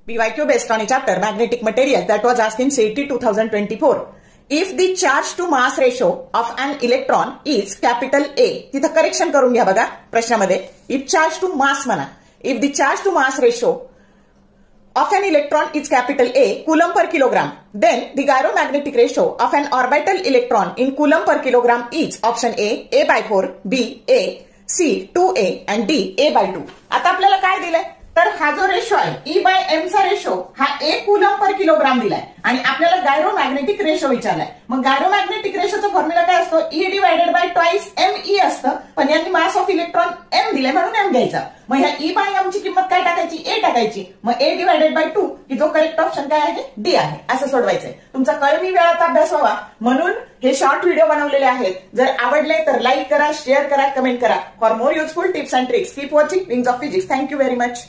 PYQ based on a chapter magnetic material that was asked in CET 2024. If the charge to mass ratio of an electron is capital A, तिथं correction करून घ्या बघा प्रश्नामध्ये. If charge to mass म्हणा. If the charge to mass ratio of an electron is capital A, coulomb per kilogram, then the gyromagnetic ratio of an orbital electron in coulomb per kilogram is option A by 4, B, A, C, 2A and D, A by 2. आता आपल्याला काय दिलंय? तर हा जो ratio आहे E by M चा ratio हा 1 कुलम पर किलोग्राम दिलाय आणि आपल्याला गायरोमॅग्नेटिक रेशो विचारलाय. मग गायरोमॅग्नेटिक रेशोचा फॉर्म्युला काय असतो? E divided by twice ME असतं. पण यांनी मास ऑफ इलेक्ट्रॉन M दिले म्हणून M घ्यायचा. मग ह्या E बाय M ची किंमत काय टाकायची? A टाकायची. मग A डिवाइडेड बाय 2 की जो करेक्ट ऑप्शन काय आहे? D आहे. असं सोडवायचंय. तुमचा कमी वेळात अभ्यास व्हावा म्हणून हे शॉर्ट व्हिडिओ बनवलेले आहेत. जर आवडले तर लाईक करा, शेअर करा, कमेंट करा. For more useful tips and tricks keep watching wings of physics. Thank you very much.